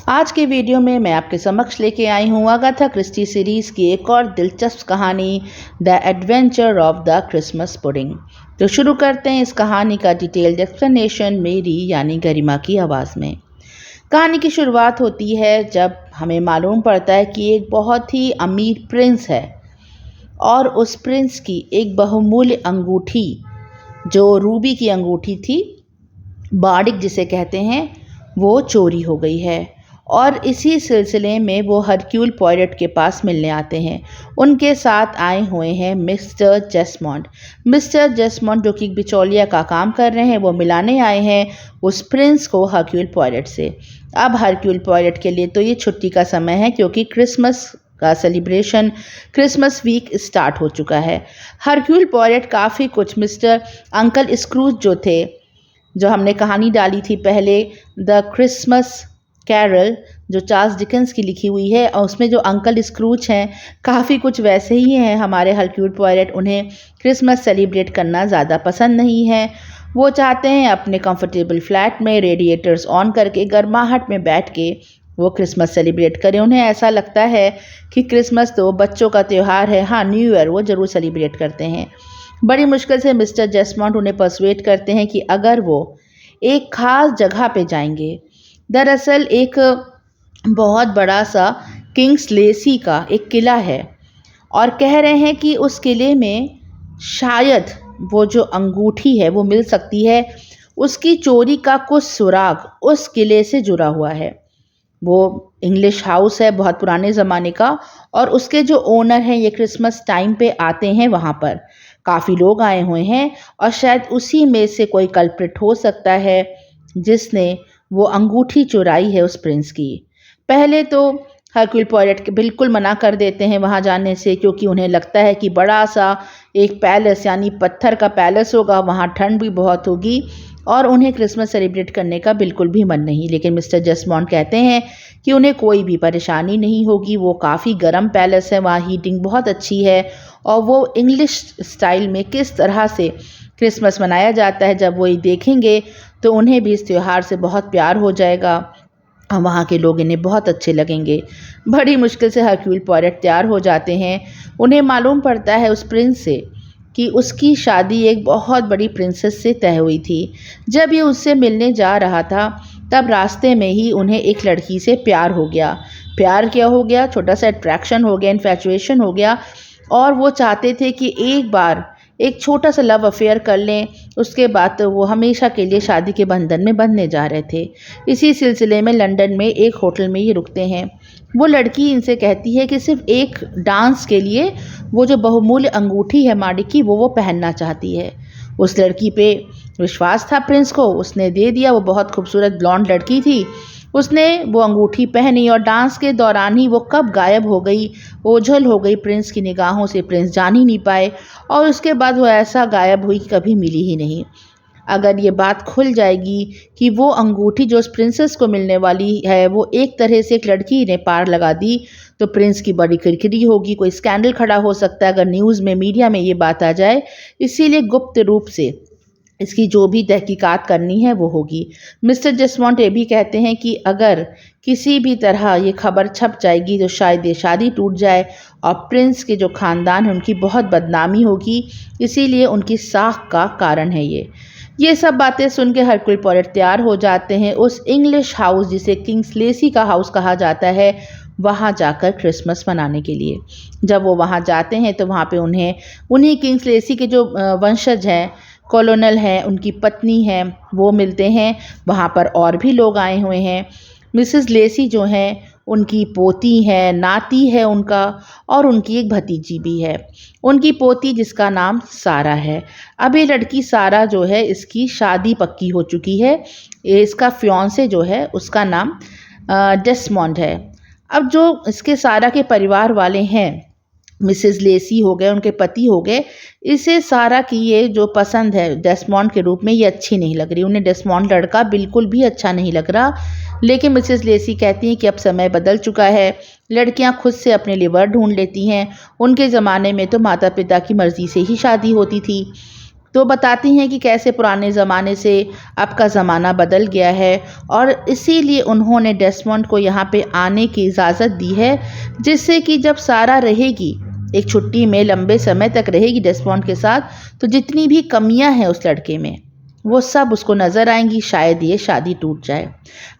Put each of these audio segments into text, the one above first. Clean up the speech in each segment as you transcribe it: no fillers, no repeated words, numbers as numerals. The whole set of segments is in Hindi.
आज के वीडियो में मैं आपके समक्ष लेके आई हूँ अगाथा क्रिस्टी सीरीज़ की एक और दिलचस्प कहानी the adventure of the Christmas pudding. तो शुरू करते हैं इस कहानी का डिटेल्ड एक्सप्लेनेशन मेरी यानी गरिमा की आवाज़ में। कहानी की शुरुआत होती है जब हमें मालूम पड़ता है कि एक बहुत ही अमीर प्रिंस है और उस प्रिंस की एक बहुमूल्य अंगूठी, जो रूबी की अंगूठी थी, बाडिक जिसे कहते हैं, वो चोरी हो गई है। और इसी सिलसिले में वो हरक्यूल पॉयरट के पास मिलने आते हैं। उनके साथ आए हुए हैं मिस्टर जेसमॉन्ड। मिस्टर जेसमॉन्ड जो कि बिचौलिया का काम कर रहे हैं, वो मिलाने आए हैं उस प्रिंस को हरक्यूल पॉयरट से। अब हरक्यूल पॉयरट के लिए तो ये छुट्टी का समय है, क्योंकि क्रिसमस का सेलिब्रेशन, क्रिसमस वीक स्टार्ट हो चुका है। हरक्यूल पॉयरट काफ़ी कुछ मिस्टर अंकल स्क्रूज जो थे, जो हमने कहानी डाली थी पहले, द क्रिसमस कैरल, जो चार्ल्स डिकेंस की लिखी हुई है, और उसमें जो अंकल स्क्रूज हैं काफ़ी कुछ वैसे ही हैं हमारे हरक्यूल पॉयरट। उन्हें क्रिसमस सेलिब्रेट करना ज़्यादा पसंद नहीं है। वो चाहते हैं अपने कंफर्टेबल फ्लैट में रेडिएटर्स ऑन करके गर्माहट में बैठ के वो क्रिसमस सेलिब्रेट करें। उन्हें ऐसा लगता है कि क्रिसमस तो बच्चों का त्यौहार है, हाँ न्यू ईयर वो ज़रूर सेलिब्रेट करते हैं। बड़ी मुश्किल से मिस्टर जेसमॉन्ड उन्हें पर्सुएट करते हैं कि अगर वो एक ख़ास जगह पे जाएंगे, दरअसल एक बहुत बड़ा सा किंग्स लेसी का एक किला है, और कह रहे हैं कि उस किले में शायद वो जो अंगूठी है वो मिल सकती है। उसकी चोरी का कुछ सुराग उस किले से जुड़ा हुआ है। वो इंग्लिश हाउस है बहुत पुराने ज़माने का, और उसके जो ओनर हैं ये क्रिसमस टाइम पे आते हैं वहाँ पर। काफ़ी लोग आए हुए हैं और शायद उसी में से कोई कल्प्रिट हो सकता है जिसने वो अंगूठी चुराई है उस प्रिंस की। पहले तो हरक्यूल पॉयरट बिल्कुल मना कर देते हैं वहाँ जाने से, क्योंकि उन्हें लगता है कि बड़ा सा एक पैलेस यानी पत्थर का पैलेस होगा, वहाँ ठंड भी बहुत होगी और उन्हें क्रिसमस सेलिब्रेट करने का बिल्कुल भी मन नहीं। लेकिन मिस्टर जेसमॉन्ड कहते हैं कि उन्हें कोई भी परेशानी नहीं होगी, वो काफ़ी गर्म पैलेस है, वहाँ हीटिंग बहुत अच्छी है, और वो इंग्लिश स्टाइल में किस तरह से क्रिसमस मनाया जाता है जब वो ये देखेंगे तो उन्हें भी इस त्यौहार से बहुत प्यार हो जाएगा और वहाँ के लोग इन्हें बहुत अच्छे लगेंगे। बड़ी मुश्किल से हरक्यूल पॉयरट तैयार हो जाते हैं। उन्हें मालूम पड़ता है उस प्रिंस से कि उसकी शादी एक बहुत बड़ी प्रिंसेस से तय हुई थी। जब ये उससे मिलने जा रहा था तब रास्ते में ही उन्हें एक लड़की से प्यार हो गया। प्यार क्या हो गया, छोटा सा अट्रैक्शन हो गया, इन्फैचुएशन हो गया, और वो चाहते थे कि एक बार एक छोटा सा लव अफेयर कर लें, उसके बाद तो वो हमेशा के लिए शादी के बंधन में बंधने जा रहे थे। इसी सिलसिले में लंदन में एक होटल में ये रुकते हैं। वो लड़की इनसे कहती है कि सिर्फ एक डांस के लिए वो जो बहुमूल्य अंगूठी है माड़ी की वो पहनना चाहती है। उस लड़की पे विश्वास था प्रिंस को, उसने दे दिया। वो बहुत खूबसूरत ब्लॉन्ड लड़की थी। उसने वो अंगूठी पहनी और डांस के दौरान ही वो कब गायब हो गई, ओझल हो गई प्रिंस की निगाहों से, प्रिंस जान ही नहीं पाए, और उसके बाद वो ऐसा गायब हुई कि कभी मिली ही नहीं। अगर ये बात खुल जाएगी कि वो अंगूठी जो उस प्रिंसेस को मिलने वाली है वो एक तरह से एक लड़की ने पार लगा दी, तो प्रिंस की बड़ी किरकिरी होगी, कोई स्कैंडल खड़ा हो सकता है अगर न्यूज़ में, मीडिया में ये बात आ जाए। इसीलिए गुप्त रूप से इसकी जो भी तहकीकात करनी है वो होगी। मिस्टर जेसमॉन्ड ये भी कहते हैं कि अगर किसी भी तरह ये खबर छप जाएगी तो शायद ये शादी टूट जाए और प्रिंस के जो ख़ानदान है उनकी बहुत बदनामी होगी, इसीलिए उनकी साख का कारण है ये सब बातें सुन के हरक्यूल पॉयरट तैयार हो जाते हैं उस इंग्लिश हाउस जिसे किंग्स लेसी का हाउस कहा जाता है, वहाँ जाकर क्रिसमस मनाने के लिए। जब वो वहाँ जाते हैं तो वहाँ पे उन्हीं किंग्स लेसी के जो वंशज हैं, कॉलोनल हैं, उनकी पत्नी हैं, वो मिलते हैं। वहाँ पर और भी लोग आए हुए हैं। मिसेस लेसी जो हैं उनकी पोती है, नाती है उनका, और उनकी एक भतीजी भी है। उनकी पोती जिसका नाम सारा है। अब ये लड़की सारा जो है इसकी शादी पक्की हो चुकी है। इसका फियांसे जो है उसका नाम डेसमॉन्ड है। अब जो इसके सारा के परिवार वाले हैं, मिसेस लेसी हो गए, उनके पति हो गए, इसे सारा की ये जो पसंद है डेसमॉन्ड के रूप में ये अच्छी नहीं लग रही। उन्हें डेसमॉन्ड लड़का बिल्कुल भी अच्छा नहीं लग रहा। लेकिन मिसेस लेसी कहती हैं कि अब समय बदल चुका है, लड़कियां खुद से अपने लिए वर ढूंढ लेती हैं। उनके ज़माने में तो माता पिता की मर्ज़ी से ही शादी होती थी। तो बताती हैं कि कैसे पुराने ज़माने से अब का ज़माना बदल गया है और इसीलिए उन्होंने डेस्मंड को यहाँ पे आने की इजाज़त दी है, जिससे कि जब सारा रहेगी एक छुट्टी में लंबे समय तक रहेगी डेस्मंड के साथ, तो जितनी भी कमियां हैं उस लड़के में वो सब उसको नज़र आएंगी, शायद ये शादी टूट जाए।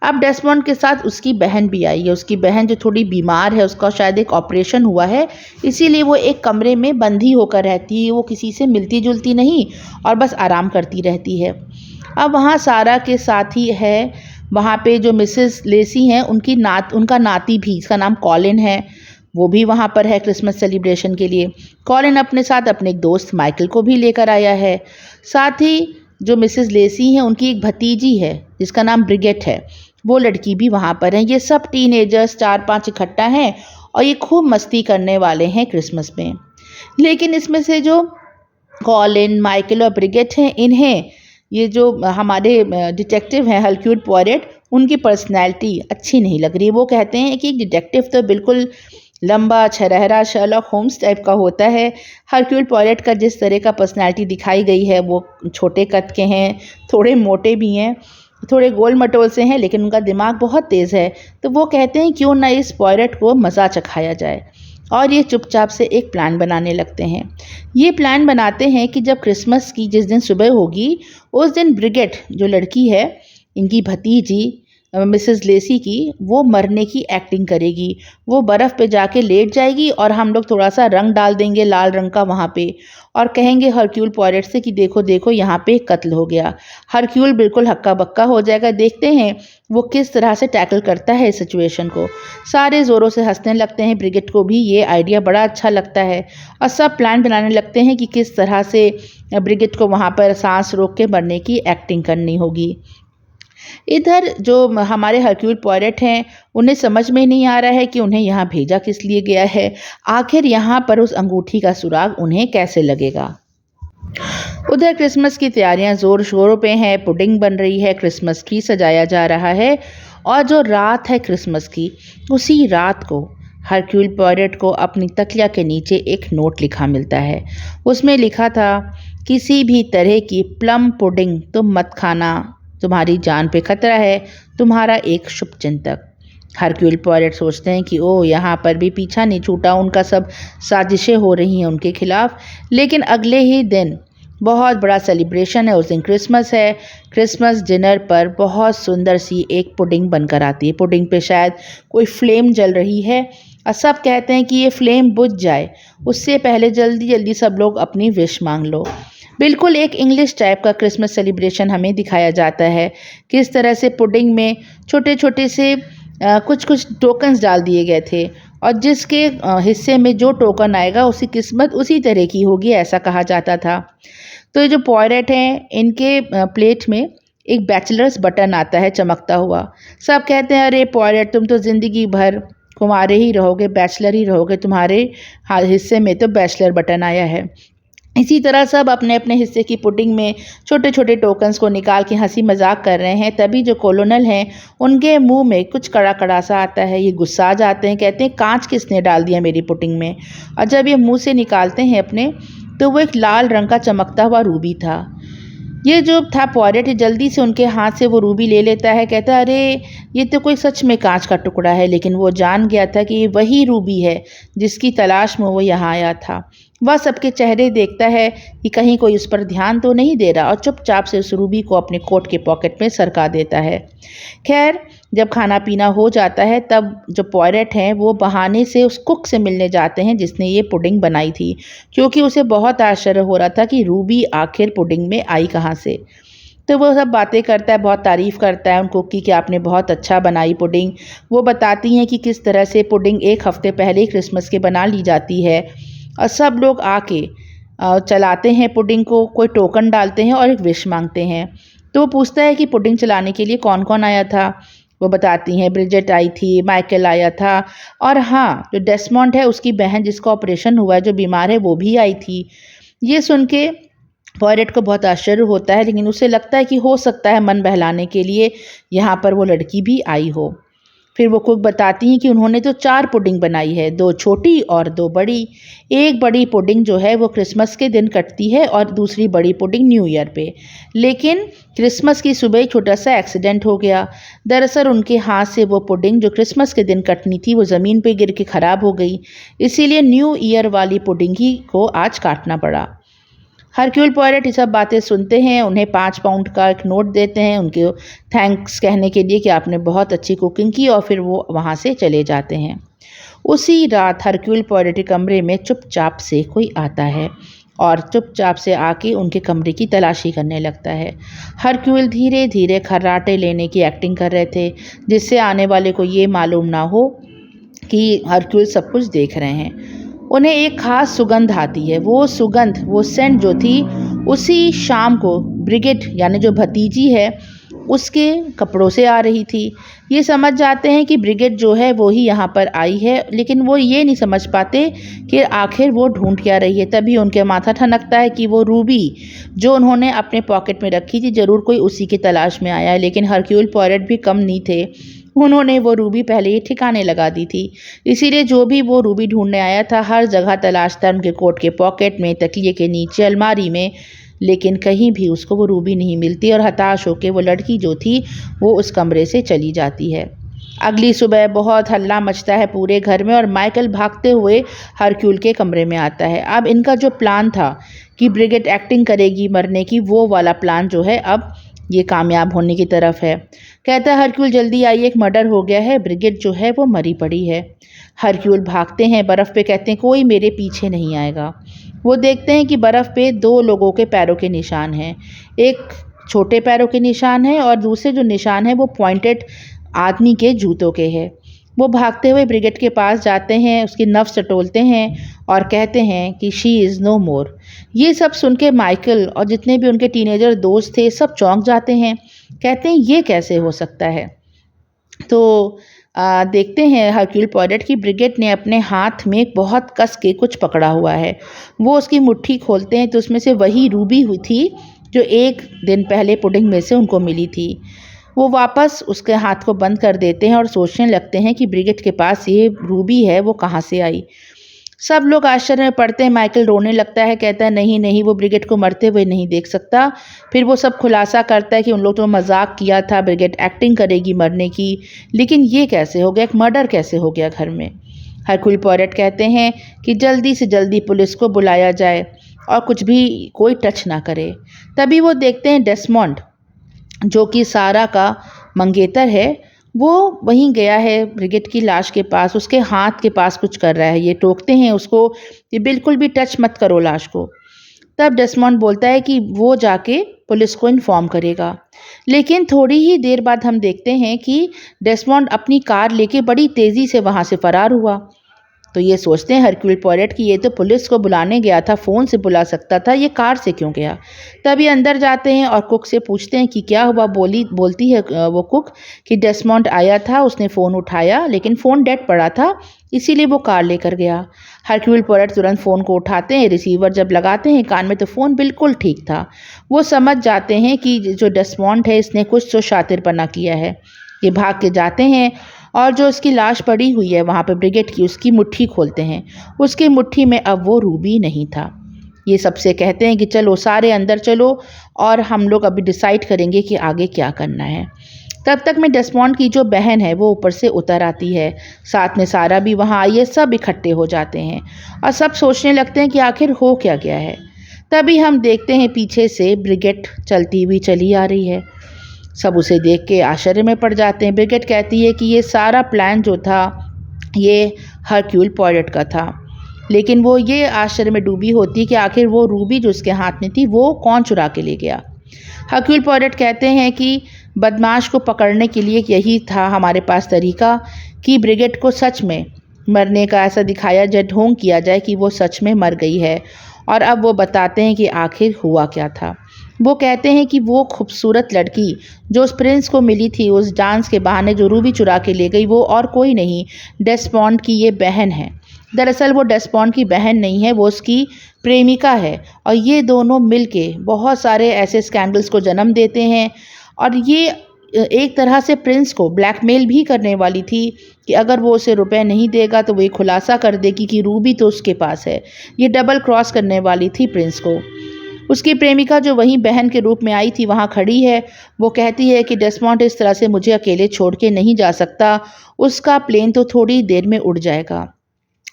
अब डेस्मंड के साथ उसकी बहन भी आई है। उसकी बहन जो थोड़ी बीमार है, उसका शायद एक ऑपरेशन हुआ है, इसीलिए वो एक कमरे में बंधी होकर रहती है। वो किसी से मिलती जुलती नहीं और बस आराम करती रहती है। अब वहाँ सारा के साथ ही है, वहाँ पे जो मिसेस लेसी हैं उनका नाती भी, इसका नाम कॉलिन है, वो भी वहाँ पर है क्रिसमस सेलिब्रेशन के लिए। कॉलिन अपने साथ अपने एक दोस्त माइकल को भी लेकर आया है। साथ ही जो मिसेस लेसी हैं उनकी एक भतीजी है जिसका नाम ब्रिगेट है, वो लड़की भी वहाँ पर है। ये सब टीनेजर्स 4-5 इकट्ठा हैं और ये खूब मस्ती करने वाले हैं क्रिसमस में। लेकिन इसमें से जो कॉलिन, माइकल और ब्रिगेट हैं, इन्हें ये जो हमारे डिटेक्टिव हैं हरक्यूल पॉयरेट, उनकी पर्सनैलिटी अच्छी नहीं लग रही। वो कहते हैं कि डिटेक्टिव तो बिल्कुल लंबा छरहरा शर्लॉक होम्स टाइप का होता है। हरक्यूल पॉयरेट का जिस तरह का पर्सनैलिटी दिखाई गई है, वो छोटे कद के हैं, थोड़े मोटे भी हैं, थोड़े गोल मटोल से हैं, लेकिन उनका दिमाग बहुत तेज़ है। तो वो कहते हैं क्यों ना इस पॉयरेट को मज़ा चखाया जाए, और ये चुपचाप से एक प्लान बनाने लगते हैं। ये प्लान बनाते हैं कि जब क्रिसमस की जिस दिन सुबह होगी, उस दिन ब्रिगेट जो लड़की है, इनकी भतीजी मिसेस लेसी की, वो मरने की एक्टिंग करेगी। वो बर्फ़ पे जाके लेट जाएगी और हम लोग थोड़ा सा रंग डाल देंगे लाल रंग का वहाँ पे, और कहेंगे हरक्यूल पॉयरेट से कि देखो देखो यहाँ पे कत्ल हो गया। हरक्यूल बिल्कुल हक्का बक्का हो जाएगा। देखते हैं वो किस तरह से टैकल करता है इस सिचुएशन को। सारे ज़ोरों से हंसने लगते हैं। ब्रिगेट को भी ये आइडिया बड़ा अच्छा लगता है और सब प्लान बनाने लगते हैं कि किस तरह से ब्रिगेट को वहाँ पर सांस रोक के मरने की एक्टिंग करनी होगी। इधर जो हमारे हरक्यूल पॉयरेट हैं, उन्हें समझ में नहीं आ रहा है कि उन्हें यहाँ भेजा किस लिए गया है। आखिर यहाँ पर उस अंगूठी का सुराग उन्हें कैसे लगेगा। उधर क्रिसमस की तैयारियां जोर शोरों पे हैं। पुडिंग बन रही है, क्रिसमस ट्री सजाया जा रहा है, और जो रात है क्रिसमस की, उसी रात को हरक्यूल पॉयरेट को अपनी तकिया के नीचे एक नोट लिखा मिलता है। उसमें लिखा था, किसी भी तरह की प्लम पुडिंग तुम मत खाना, तुम्हारी जान पे खतरा है, तुम्हारा एक शुभ चिंतक। हरक्यूल पॉयरेट सोचते हैं कि ओह, यहाँ पर भी पीछा नहीं छूटा, उनका सब साजिशें हो रही हैं उनके खिलाफ। लेकिन अगले ही दिन बहुत बड़ा सेलिब्रेशन है। उस दिन क्रिसमस है। क्रिसमस डिनर पर बहुत सुंदर सी एक पुडिंग बनकर आती है। पुडिंग पे शायद कोई फ्लेम जल रही है और सब कहते हैं कि ये फ्लेम बुझ जाए, उससे पहले जल्दी जल्दी सब लोग अपनी विश मांग लो। बिल्कुल एक इंग्लिश टाइप का क्रिसमस सेलिब्रेशन हमें दिखाया जाता है। किस तरह से पुडिंग में छोटे छोटे से कुछ कुछ टोकन्स डाल दिए गए थे, और जिसके हिस्से में जो टोकन आएगा उसकी किस्मत उसी तरह की होगी, ऐसा कहा जाता था। तो ये जो पॉयरेट हैं, इनके प्लेट में एक बैचलर्स बटन आता है चमकता हुआ। सब कहते हैं, अरे पॉयरेट, तुम तो ज़िंदगी भर कुंवारे ही रहोगे, बैचलर ही रहोगे, तुम्हारे हिस्से में तो बैचलर बटन आया है। इसी तरह सब अपने अपने हिस्से की पुडिंग में छोटे छोटे टोकन्स को निकाल के हंसी मजाक कर रहे हैं। तभी जो कॉलोनल हैं, उनके मुंह में कुछ कड़ा कड़ा सा आता है। ये गुस्सा जाते हैं, कहते हैं कांच किसने डाल दिया मेरी पुडिंग में। और जब ये मुंह से निकालते हैं अपने, तो वो एक लाल रंग का चमकता हुआ रूबी था। ये जो था पॉयरेट, जल्दी से उनके हाथ से वो रूबी ले लेता है। कहता है, अरे ये तो कोई सच में कांच का टुकड़ा है। लेकिन वो जान गया था कि ये वही रूबी है जिसकी तलाश में वो यहाँ आया था। वह सबके चेहरे देखता है कि कहीं कोई उस पर ध्यान तो नहीं दे रहा, और चुपचाप से उस रूबी को अपने कोट के पॉकेट में सरका देता है। खैर, जब खाना पीना हो जाता है, तब जो पॉयरेट हैं वो बहाने से उस कुक से मिलने जाते हैं जिसने ये पुडिंग बनाई थी, क्योंकि उसे बहुत आश्चर्य हो रहा था कि रूबी आखिर पुडिंग में आई कहाँ से। तो वो सब बातें करता है, बहुत तारीफ़ करता है उन कुक की कि आपने बहुत अच्छा बनाई पुडिंग। वो बताती हैं कि किस तरह से पुडिंग एक हफ़्ते पहले ही क्रिसमस के बना ली जाती है, और सब लोग आके चलाते हैं पुडिंग को, कोई टोकन डालते हैं और एक विश मांगते हैं। तो वो पूछता है कि पुडिंग चलाने के लिए कौन कौन आया था। वो बताती हैं, ब्रिजेट आई थी, माइकल आया था, और हाँ, जो डेस्मंड है उसकी बहन जिसका ऑपरेशन हुआ है, जो बीमार है, वो भी आई थी। ये सुन के पॉयरेट को बहुत आश्चर्य होता है, लेकिन उसे लगता है कि हो सकता है मन बहलाने के लिए यहाँ पर वो लड़की भी आई हो। फिर वो कुक बताती हैं कि उन्होंने तो 4 पुडिंग बनाई है, 2 छोटी और 2 बड़ी। एक बड़ी पुडिंग जो है वो क्रिसमस के दिन कटती है और दूसरी बड़ी पुडिंग न्यू ईयर पे। लेकिन क्रिसमस की सुबह एक छोटा-सा एक्सीडेंट हो गया। दरअसल उनके हाथ से वो पुडिंग जो क्रिसमस के दिन कटनी थी वो ज़मीन पे गिर के ख़राब हो गई। इसीलिए न्यू ईयर वाली पुडिंग ही को आज काटना पड़ा। हरक्यूल पॉयरट ये सब बातें सुनते हैं, उन्हें 5 पाउंड का एक नोट देते हैं उनके थैंक्स कहने के लिए कि आपने बहुत अच्छी कुकिंग की, और फिर वो वहाँ से चले जाते हैं। उसी रात हरक्यूल पॉयरट के कमरे में चुपचाप से कोई आता है और चुपचाप से आके उनके कमरे की तलाशी करने लगता है। हरक्यूल धीरे धीरे खर्राटे लेने की एक्टिंग कर रहे थे, जिससे आने वाले को ये मालूम ना हो कि हरक्यूल सब कुछ देख रहे हैं। उन्हें एक ख़ास सुगंध आती है। वो सुगंध, वो सेंट जो थी, उसी शाम को ब्रिगिट यानी जो भतीजी है उसके कपड़ों से आ रही थी। ये समझ जाते हैं कि ब्रिगिट जो है वो ही यहाँ पर आई है, लेकिन वो ये नहीं समझ पाते कि आखिर वो ढूंढ क्या रही है। तभी उनके माथा ठनकता है कि वो रूबी जो उन्होंने अपने पॉकेट में रखी थी, ज़रूर कोई उसी की तलाश में आया है। लेकिन हरक्यूल पॉयरट भी कम नहीं थे, उन्होंने वो रूबी पहले ही ठिकाने लगा दी थी। इसीलिए जो भी वो रूबी ढूंढने आया था हर जगह तलाशता, उनके कोट के पॉकेट में, तकिए के नीचे, अलमारी में, लेकिन कहीं भी उसको वो रूबी नहीं मिलती और हताश होकर वो लड़की जो थी वो उस कमरे से चली जाती है। अगली सुबह बहुत हल्ला मचता है पूरे घर में और माइकल भागते हुए हरक्यूल के कमरे में आता है। अब इनका जो प्लान था कि ब्रिगिट एक्टिंग करेगी मरने की, वो वाला प्लान जो है अब ये कामयाब होने की तरफ है। कहता है हरक्यूल जल्दी आइए, एक मर्डर हो गया है, ब्रिगिट जो है वो मरी पड़ी है। हरक्यूल भागते हैं बर्फ़ पे, कहते हैं कोई मेरे पीछे नहीं आएगा। वो देखते हैं कि बर्फ़ पे 2 लोगों के पैरों के निशान हैं। एक छोटे पैरों के निशान है और दूसरे जो निशान है वो पॉइंटेड आदमी के जूतों के हैं। वो भागते हुए ब्रिगिट के पास जाते हैं, उसकी नब्ज़ टटोलते हैं और कहते हैं कि शी इज़ नो मोर। ये सब सुन के माइकल और जितने भी उनके टीनेजर दोस्त थे सब चौंक जाते हैं, कहते हैं ये कैसे हो सकता है। तो देखते हैं हरक्यूल पॉयरट की ब्रिगिट ने अपने हाथ में बहुत कस के कुछ पकड़ा हुआ है। वो उसकी मुट्ठी खोलते हैं तो उसमें से वही रूबी हुई थी जो 1 दिन पहले पुडिंग में से उनको मिली थी। वो वापस उसके हाथ को बंद कर देते हैं और सोचने लगते हैं कि ब्रिगिट के पास ये रूबी है वो कहाँ से आई। सब लोग आश्चर्य में पड़ते हैं। माइकल रोने लगता है, कहता है नहीं नहीं, वो ब्रिगिट को मरते हुए नहीं देख सकता। फिर वो सब खुलासा करता है कि उन लोग तो मजाक किया था, ब्रिगिट एक्टिंग करेगी मरने की, लेकिन ये कैसे हो गया, एक मर्डर कैसे हो गया घर में। हरक्यूल पॉयरट कहते हैं कि जल्दी से जल्दी पुलिस को बुलाया जाए और कुछ भी कोई टच ना करे। तभी वो देखते हैं डेसमंड जो कि सारा का मंगेतर है, वो वहीं गया है ब्रिगिट की लाश के पास, उसके हाथ के पास कुछ कर रहा है। ये टोकते हैं उसको कि बिल्कुल भी टच मत करो लाश को। तब डेसमंड बोलता है कि वो जाके पुलिस को इन्फॉर्म करेगा। लेकिन थोड़ी ही देर बाद हम देखते हैं कि डेसमंड अपनी कार लेके बड़ी तेज़ी से वहाँ से फरार हुआ। तो ये सोचते हैं हरक्यूल पॉयरट कि ये तो पुलिस को बुलाने गया था, फ़ोन से बुला सकता था, ये कार से क्यों गया। तभी अंदर जाते हैं और कुक से पूछते हैं कि क्या हुआ। बोलती है वो कुक कि डेसमंड आया था, उसने फ़ोन उठाया लेकिन फ़ोन डेड पड़ा था, इसीलिए वो कार लेकर गया। हरक्यूल पॉयरट तुरंत फ़ोन को उठाते हैं, रिसीवर जब लगाते हैं कान में तो फ़ोन बिल्कुल ठीक था। वो समझ जाते हैं कि जो डेसमंड है इसने कुछ तो शातिरपना किया है। ये भाग के जाते हैं और जो उसकी लाश पड़ी हुई है वहाँ पे ब्रिगिट की, उसकी मुट्ठी खोलते हैं। उसकी मुट्ठी में अब वो रूबी नहीं था। ये सबसे कहते हैं कि चलो सारे अंदर चलो और हम लोग अभी डिसाइड करेंगे कि आगे क्या करना है। तब तक में डेसमंड की जो बहन है वो ऊपर से उतर आती है, साथ में सारा भी वहाँ आई है। सब इकट्ठे हो जाते हैं और सब सोचने लगते हैं कि आखिर हो क्या गया है। तभी हम देखते हैं पीछे से ब्रिगिट चलती हुई चली आ रही है। सब उसे देख के आश्चर्य में पड़ जाते हैं। ब्रिगिट कहती है कि ये सारा प्लान जो था ये हरक्यूल पॉयरट का था, लेकिन वो ये आश्चर्य में डूबी होती कि आखिर वो रूबी जो उसके हाथ में थी वो कौन चुरा के ले गया। हरक्यूल पॉयरट कहते हैं कि बदमाश को पकड़ने के लिए यही था हमारे पास तरीका कि ब्रिगिट को सच में मरने का ऐसा दिखाया जाए, ढोंग किया जाए कि वो सच में मर गई है। और अब वो बताते हैं कि आखिर हुआ क्या था। वो कहते हैं कि वो खूबसूरत लड़की जो उस प्रिंस को मिली थी उस डांस के बहाने, जो रूबी चुरा के ले गई, वो और कोई नहीं डेसमंड की ये बहन है। दरअसल वो डेसमंड की बहन नहीं है, वो उसकी प्रेमिका है और ये दोनों मिलके बहुत सारे ऐसे स्कैंडल्स को जन्म देते हैं। और ये एक तरह से प्रिंस को ब्लैकमेल भी करने वाली थी कि अगर वो उसे रुपए नहीं देगा तो वो ये खुलासा कर देगी कि रूबी तो उसके पास है। ये डबल क्रॉस करने वाली थी प्रिंस को। उसकी प्रेमिका जो वहीं बहन के रूप में आई थी वहाँ खड़ी है। वो कहती है कि डेस्मॉन्ड इस तरह से मुझे अकेले छोड़ के नहीं जा सकता, उसका प्लेन तो थोड़ी देर में उड़ जाएगा।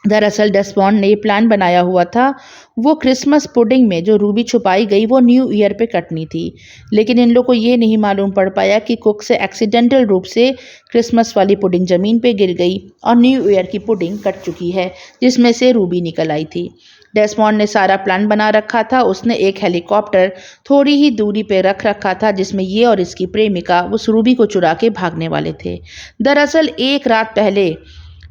दरअसल डेस्मॉन्ड ने प्लान बनाया हुआ था, वो क्रिसमस पुडिंग में जो रूबी छुपाई गई वो न्यू ईयर पे कटनी थी। लेकिन इन लोगों को ये नहीं मालूम पड़ पाया कि कुक से एक्सीडेंटल रूप से क्रिसमस वाली पुडिंग ज़मीन पे गिर गई और न्यू ईयर की पुडिंग कट चुकी है जिसमें से रूबी निकल आई थी। डेस्मॉन्ड ने सारा प्लान बना रखा था। उसने एक हेलीकॉप्टर थोड़ी ही दूरी पे रख रखा था जिसमें ये और इसकी प्रेमिका उस रूबी को चुरा के भागने वाले थे। दरअसल एक रात पहले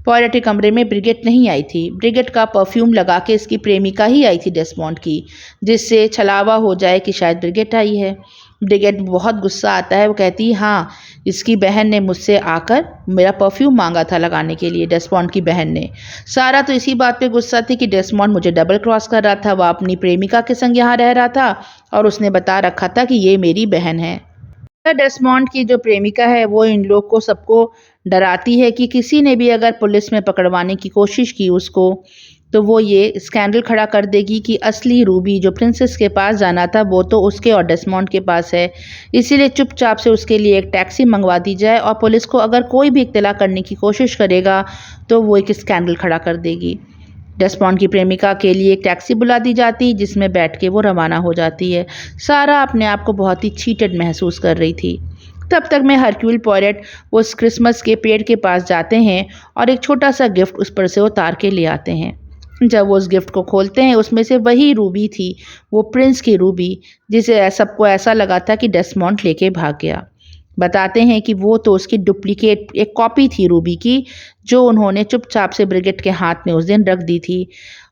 पॉयरेट के कमरे में ब्रिगेट नहीं आई थी। ब्रिगेट का परफ्यूम लगा के इसकी प्रेमिका ही आई थी डेस्मॉन्ड की, जिससे छलावा हो जाए कि शायद ब्रिगेट आई है। ब्रिगेट बहुत गुस्सा आता है। वो कहती है हाँ, इसकी बहन ने मुझसे आकर मेरा परफ्यूम मांगा था लगाने के लिए, डेस्मॉन्ड की बहन ने। सारा तो इसी बात पे गुस्सा थी कि डेस्मॉन्ड मुझे डबल क्रॉस कर रहा था। वह अपनी प्रेमिका के संग यहाँ रह रहा था और उसने बता रखा था कि ये मेरी बहन है। डेस्मॉन्ड की जो प्रेमिका है वो इन लोग को सबको डराती है कि किसी ने भी अगर पुलिस में पकड़वाने की कोशिश की उसको, तो वो ये स्कैंडल खड़ा कर देगी कि असली रूबी जो प्रिंसेस के पास जाना था वो तो उसके और डेस्मॉन्ड के पास है। इसीलिए चुपचाप से उसके लिए एक टैक्सी मंगवा दी जाए और पुलिस को अगर कोई भी इत्तला करने की कोशिश करेगा तो वो एक स्कैंडल खड़ा कर देगी। डेस्मॉन्ड की प्रेमिका के लिए एक टैक्सी बुला दी जाती जिसमें बैठ के वो रवाना हो जाती है। सारा अपने आप को बहुत ही चीटेड महसूस कर रही थी। तब तक में हरक्यूल पॉयरेट उस क्रिसमस के पेड़ के पास जाते हैं और एक छोटा सा गिफ्ट उस पर से उतार के ले आते हैं। जब वो उस गिफ्ट को खोलते हैं उसमें से वही रूबी थी, वो प्रिंस की रूबी, जिसे सबको ऐसा लगा था कि डेस्मॉन्ड लेके भाग गया। बताते हैं कि वो तो उसकी डुप्लीकेट एक कॉपी थी रूबी की, जो उन्होंने चुपचाप से ब्रिगेट के हाथ में उस दिन रख दी थी।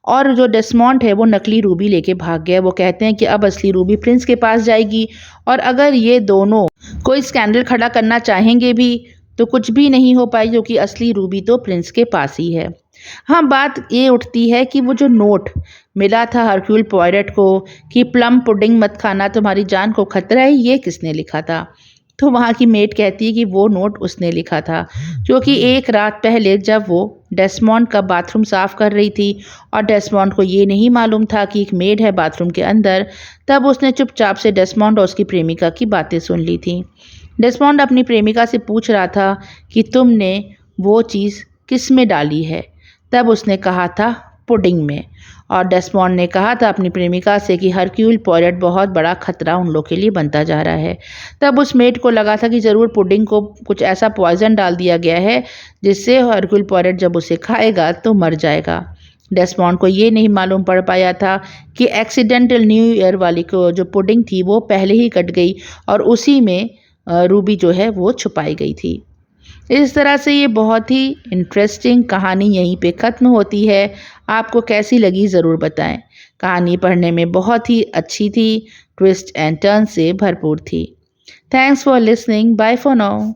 और जो डेस्मॉन्ड है वो नकली रूबी लेके भाग गया। वो कहते हैं कि अब असली रूबी प्रिंस के पास जाएगी और अगर ये दोनों कोई स्कैंडल खड़ा करना चाहेंगे भी तो कुछ भी नहीं हो पाई, क्योंकि असली रूबी तो प्रिंस के पास ही है। हाँ, बात ये उठती है कि वो जो नोट मिला था हरक्यूल पॉयरेट को कि प्लम पुडिंग मत खाना, तुम्हारी जान को खतरा है, ये किसने लिखा था? तो वहाँ की मेड कहती है कि वो नोट उसने लिखा था, क्योंकि एक रात पहले जब वो डेस्मॉन्ड का बाथरूम साफ़ कर रही थी और डेस्मॉन्ड को ये नहीं मालूम था कि एक मेड है बाथरूम के अंदर, तब उसने चुपचाप से डेस्मॉन्ड और उसकी प्रेमिका की बातें सुन ली थी। डेस्मॉन्ड अपनी प्रेमिका से पूछ रहा था कि तुमने वो चीज़ किस में डाली है? तब उसने कहा था पुडिंग में। और डेस्मॉन्ड ने कहा था अपनी प्रेमिका से कि हरक्यूल पॉयरेट बहुत बड़ा खतरा उन लोग के लिए बनता जा रहा है। तब उस मेड को लगा था कि ज़रूर पुडिंग को कुछ ऐसा पॉइजन डाल दिया गया है जिससे हरक्यूल पॉयरेट जब उसे खाएगा तो मर जाएगा। डेस्मॉन्ड को ये नहीं मालूम पड़ पाया था कि एक्सीडेंटल न्यू ईयर वाली को जो पुडिंग थी वो पहले ही कट गई और उसी में रूबी जो है वो छुपाई गई थी। इस तरह से ये बहुत ही इंटरेस्टिंग कहानी यहीं पे ख़त्म होती है। आपको कैसी लगी ज़रूर बताएं। कहानी पढ़ने में बहुत ही अच्छी थी, ट्विस्ट एंड टर्न से भरपूर थी। Thanks for listening, bye for now.